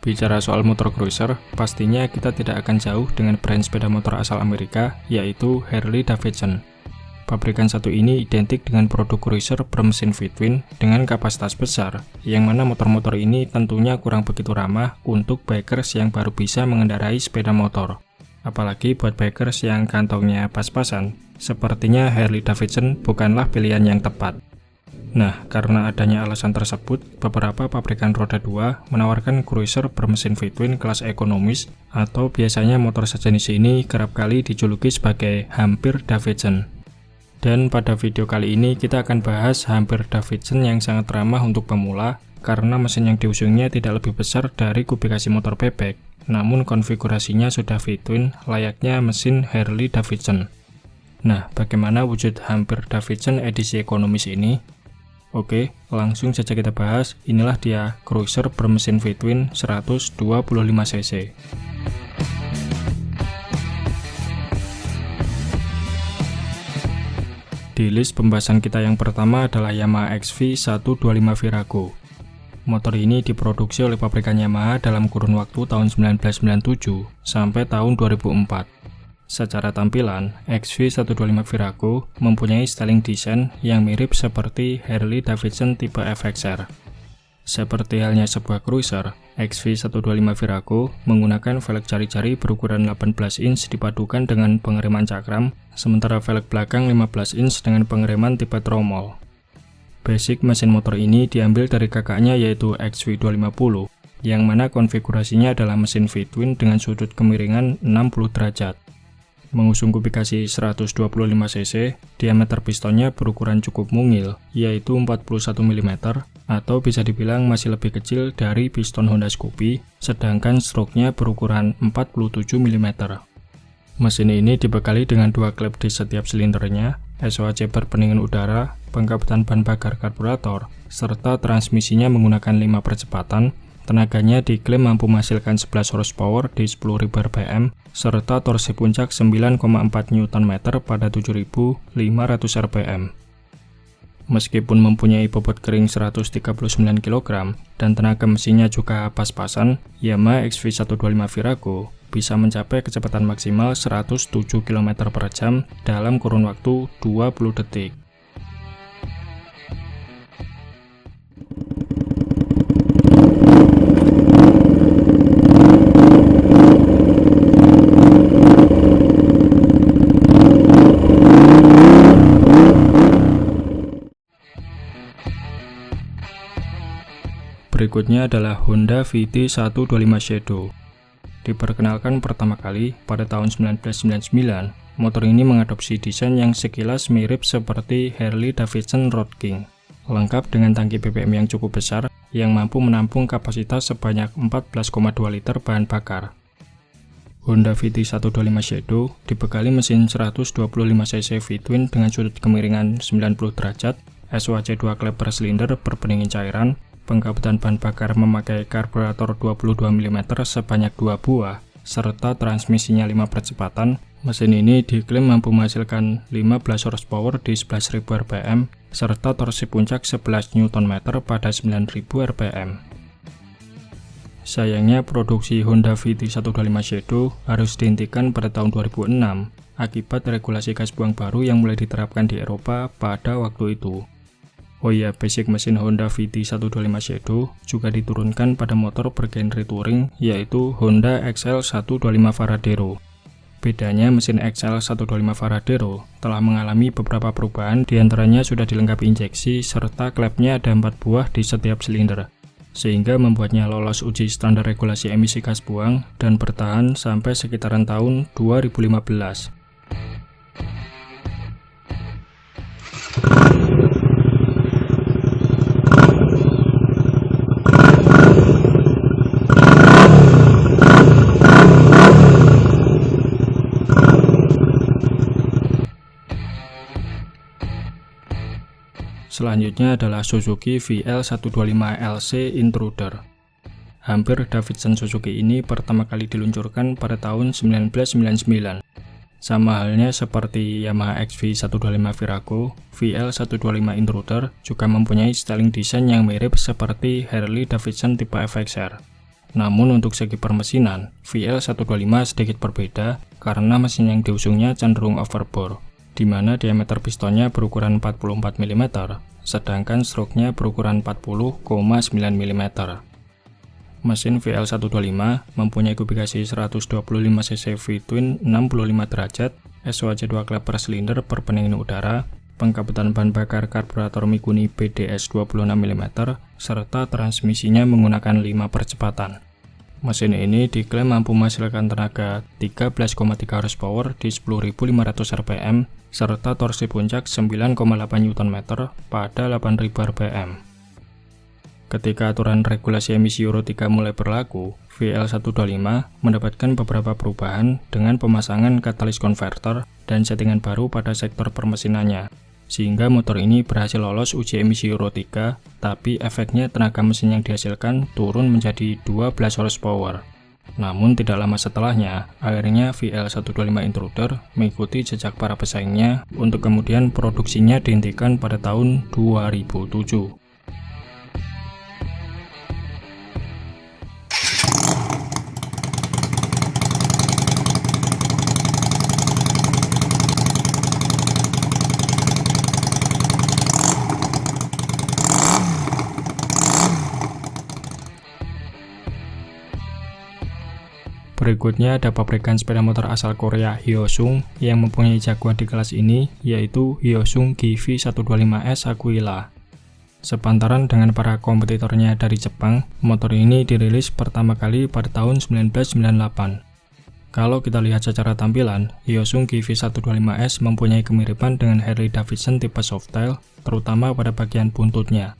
Bicara soal motor cruiser, pastinya kita tidak akan jauh dengan brand sepeda motor asal Amerika, yaitu Harley-Davidson. Pabrikan satu ini identik dengan produk cruiser bermesin V-twin dengan kapasitas besar, yang mana motor-motor ini tentunya kurang begitu ramah untuk bikers yang baru bisa mengendarai sepeda motor. Apalagi buat bikers yang kantongnya pas-pasan, sepertinya Harley-Davidson bukanlah pilihan yang tepat. Nah, karena adanya alasan tersebut, beberapa pabrikan roda 2 menawarkan cruiser bermesin V-twin kelas ekonomis, atau biasanya motor sejenis ini kerap kali dijuluki sebagai hampir Davidson. Dan pada video kali ini kita akan bahas hampir Davidson yang sangat ramah untuk pemula, karena mesin yang diusungnya tidak lebih besar dari kubikasi motor bebek, namun konfigurasinya sudah V-twin layaknya mesin Harley-Davidson. Nah, bagaimana wujud hampir Davidson edisi ekonomis ini? Oke, langsung saja kita bahas. Inilah dia cruiser bermesin V-twin 125cc. Di list pembahasan kita yang pertama adalah Yamaha XV125 Virago. Motor ini diproduksi oleh pabrikan Yamaha dalam kurun waktu tahun 1997 sampai tahun 2004. Secara tampilan, XV125 Virago mempunyai styling desain yang mirip seperti Harley-Davidson tipe FXR. Seperti halnya sebuah cruiser, XV125 Virago menggunakan velg jari-jari berukuran 18 inch dipadukan dengan pengereman cakram, sementara velg belakang 15 inch dengan pengereman tipe tromol. Basic mesin motor ini diambil dari kakaknya yaitu XV250, yang mana konfigurasinya adalah mesin V-twin dengan sudut kemiringan 60 derajat. Mengusung kubikasi 125cc, diameter pistonnya berukuran cukup mungil, yaitu 41 mm, atau bisa dibilang masih lebih kecil dari piston Honda Scoopy, sedangkan stroke-nya berukuran 47 mm. Mesin ini dibekali dengan dua klep di setiap silindernya, SOHC berpendingin udara, pengkabutan bahan bakar karburator, serta transmisinya menggunakan 5 percepatan. Tenaganya diklaim mampu menghasilkan 11 horsepower di 10.000 rpm, serta torsi puncak 9,4 Nm pada 7.500 rpm. Meskipun mempunyai bobot kering 139 kg dan tenaga mesinnya juga pas-pasan, Yamaha XV125 Virago bisa mencapai kecepatan maksimal 107 km/jam dalam kurun waktu 20 detik. Berikutnya adalah Honda VT125 Shadow. Diperkenalkan pertama kali pada tahun 1999, motor ini mengadopsi desain yang sekilas mirip seperti Harley-Davidson Road King, lengkap dengan tangki BBM yang cukup besar yang mampu menampung kapasitas sebanyak 14,2 liter bahan bakar. Honda VT125 Shadow dibekali mesin 125cc V-twin dengan sudut kemiringan 90 derajat, SOHC 2 klep per silinder berpendingin cairan, pengkabutan bahan bakar memakai karburator 22 mm sebanyak 2 buah, serta transmisinya 5 percepatan. Mesin ini diklaim mampu menghasilkan 15 horsepower di 11.000 rpm, serta torsi puncak 11 Nm pada 9.000 rpm. Sayangnya produksi Honda VT125 Shadow harus dihentikan pada tahun 2006 akibat regulasi gas buang baru yang mulai diterapkan di Eropa pada waktu itu. Oh iya, basic mesin Honda VT125 Shadow juga diturunkan pada motor bergenre touring, yaitu Honda XL125 Varadero. Bedanya mesin XL125 Varadero telah mengalami beberapa perubahan, diantaranya sudah dilengkapi injeksi serta klepnya ada 4 buah di setiap silinder, sehingga membuatnya lolos uji standar regulasi emisi gas buang dan bertahan sampai sekitaran tahun 2015. Selanjutnya adalah Suzuki VL125LC Intruder. Hampir Davidson Suzuki ini pertama kali diluncurkan pada tahun 1999. Sama halnya seperti Yamaha XV125 Virago, VL125 Intruder juga mempunyai styling desain yang mirip seperti Harley-Davidson tipe FXR. Namun untuk segi permesinan, VL125 sedikit berbeda karena mesin yang diusungnya cenderung overbore, di mana diameter pistonnya berukuran 44 mm, sedangkan stroke-nya berukuran 40,9 mm. Mesin VL125 mempunyai kubikasi 125 cc V-twin 65 derajat, SOHC 2 klep per silinder per pendingin udara, pengkabutan bahan bakar karburator Mikuni BDS 26 mm, serta transmisinya menggunakan 5 percepatan. Mesin ini diklaim mampu menghasilkan tenaga 13,3 horsepower di 10.500 rpm, serta torsi puncak 9,8 Nm pada 8.000 rpm. Ketika aturan regulasi emisi Euro 3 mulai berlaku, VL125 mendapatkan beberapa perubahan dengan pemasangan katalis converter dan settingan baru pada sektor permesinannya, sehingga motor ini berhasil lolos uji emisi Euro 3, tapi efeknya tenaga mesin yang dihasilkan turun menjadi 12 horsepower. Namun tidak lama setelahnya, akhirnya VL125 Intruder mengikuti jejak para pesaingnya untuk kemudian produksinya dihentikan pada tahun 2007. Berikutnya ada pabrikan sepeda motor asal Korea Hyosung yang mempunyai jagoan di kelas ini, yaitu Hyosung GV125S Aquila. Sepantaran dengan para kompetitornya dari Jepang, motor ini dirilis pertama kali pada tahun 1998. Kalau kita lihat secara tampilan, Hyosung GV125S mempunyai kemiripan dengan Harley Davidson tipe Softail, terutama pada bagian buntutnya.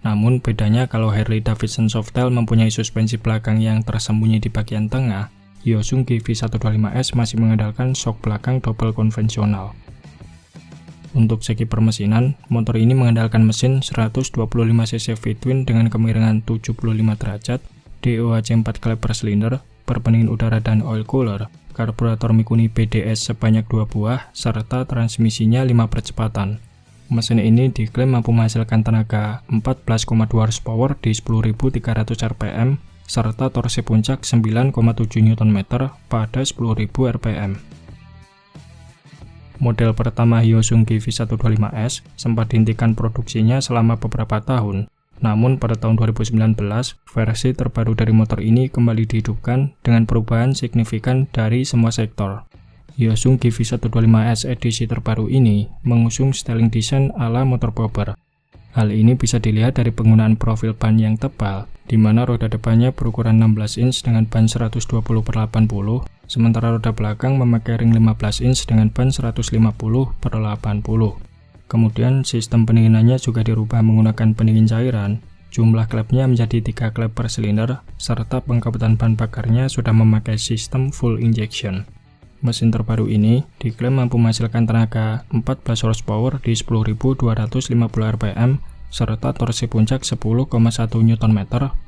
Namun bedanya kalau Harley Davidson Softail mempunyai suspensi belakang yang tersembunyi di bagian tengah, Hyosung GV125S masih mengandalkan shock belakang double konvensional. Untuk segi permesinan, motor ini mengandalkan mesin 125 cc V-twin dengan kemiringan 75 derajat, DOHC 4 klep per silinder, pendingin udara dan oil cooler, karburator Mikuni BDS sebanyak 2 buah, serta transmisinya 5 percepatan. Mesin ini diklaim mampu menghasilkan tenaga 14,2 horsepower di 10.300 rpm, serta torsi puncak 9,7 Nm pada 10.000 rpm. Model pertama Hyosung GV125S sempat dihentikan produksinya selama beberapa tahun, namun pada tahun 2019, versi terbaru dari motor ini kembali dihidupkan dengan perubahan signifikan dari semua sektor. Hyosung GV125S edisi terbaru ini mengusung styling desain ala motor bobber. Hal ini bisa dilihat dari penggunaan profil ban yang tebal, di mana roda depannya berukuran 16 inch dengan ban 120/80, sementara roda belakang memakai ring 15 inch dengan ban 150/80. Kemudian sistem pendinginannya juga dirubah menggunakan pendingin cairan, jumlah klepnya menjadi 3 klep per silinder, serta pengkabutan bahan bakarnya sudah memakai sistem full injection. Mesin terbaru ini diklaim mampu menghasilkan tenaga 14 horsepower di 10.250 rpm, serta torsi puncak 10,1 Nm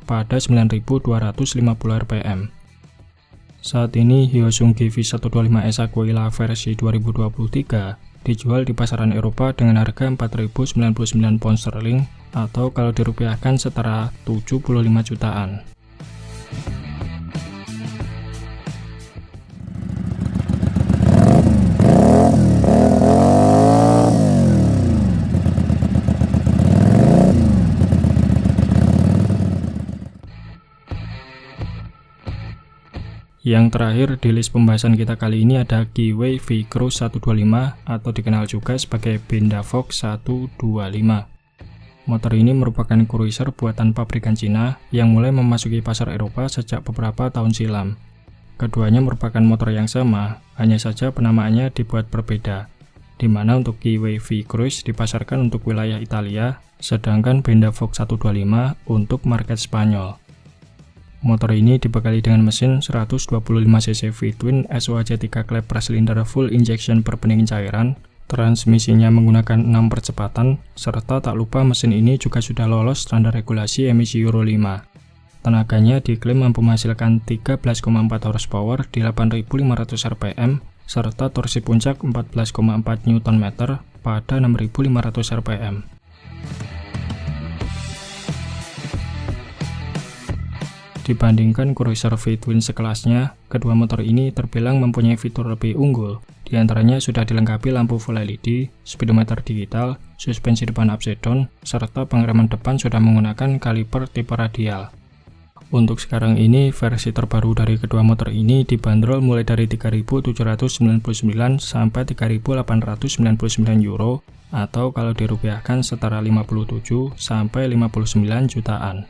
pada 9.250 rpm. Saat ini Hyosung GV125S Aquila versi 2023 dijual di pasaran Eropa dengan harga 4.099 pound sterling atau kalau dirupiahkan setara 75 jutaan. Yang terakhir di list pembahasan kita kali ini ada Kiwi V-Cruise 125 atau dikenal juga sebagai Benda Fox 125. Motor ini merupakan cruiser buatan pabrikan Cina yang mulai memasuki pasar Eropa sejak beberapa tahun silam. Keduanya merupakan motor yang sama, hanya saja penamaannya dibuat berbeda, di mana untuk Kiwi V-Cruise dipasarkan untuk wilayah Italia, sedangkan Benda Fox 125 untuk market Spanyol. Motor ini dibekali dengan mesin 125 cc V-twin SOHC 3 klep per silinder full injection per pendingin cairan, transmisinya menggunakan 6 percepatan, serta tak lupa mesin ini juga sudah lolos standar regulasi emisi Euro 5. Tenaganya diklaim mampu menghasilkan 13,4 horsepower di 8.500 rpm, serta torsi puncak 14,4 Nm pada 6.500 rpm. Dibandingkan cruiser V-twin sekelasnya, kedua motor ini terbilang mempunyai fitur lebih unggul. Di antaranya sudah dilengkapi lampu full LED, speedometer digital, suspensi depan upside down, serta pengereman depan sudah menggunakan kaliper tipe radial. Untuk sekarang ini, versi terbaru dari kedua motor ini dibanderol mulai dari 3.799 sampai 3.899 euro, atau kalau dirupiahkan setara 57 sampai 59 jutaan.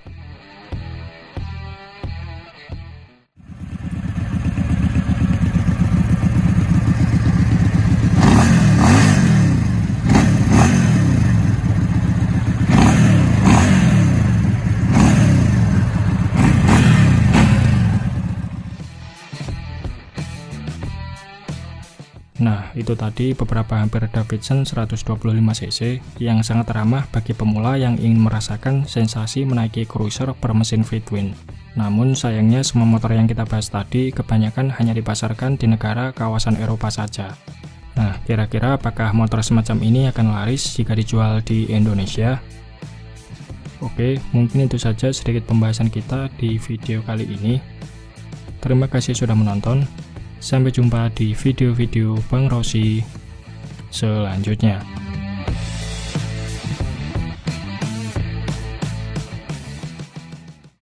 Nah, itu tadi beberapa Ampere Davidson 125cc yang sangat ramah bagi pemula yang ingin merasakan sensasi menaiki cruiser bermesin V-twin. Namun sayangnya semua motor yang kita bahas tadi kebanyakan hanya dipasarkan di negara kawasan Eropa saja. Nah, kira-kira apakah motor semacam ini akan laris jika dijual di Indonesia? Oke, mungkin itu saja sedikit pembahasan kita di video kali ini. Terima kasih sudah menonton. Sampai jumpa di video-video Bang Rossi selanjutnya.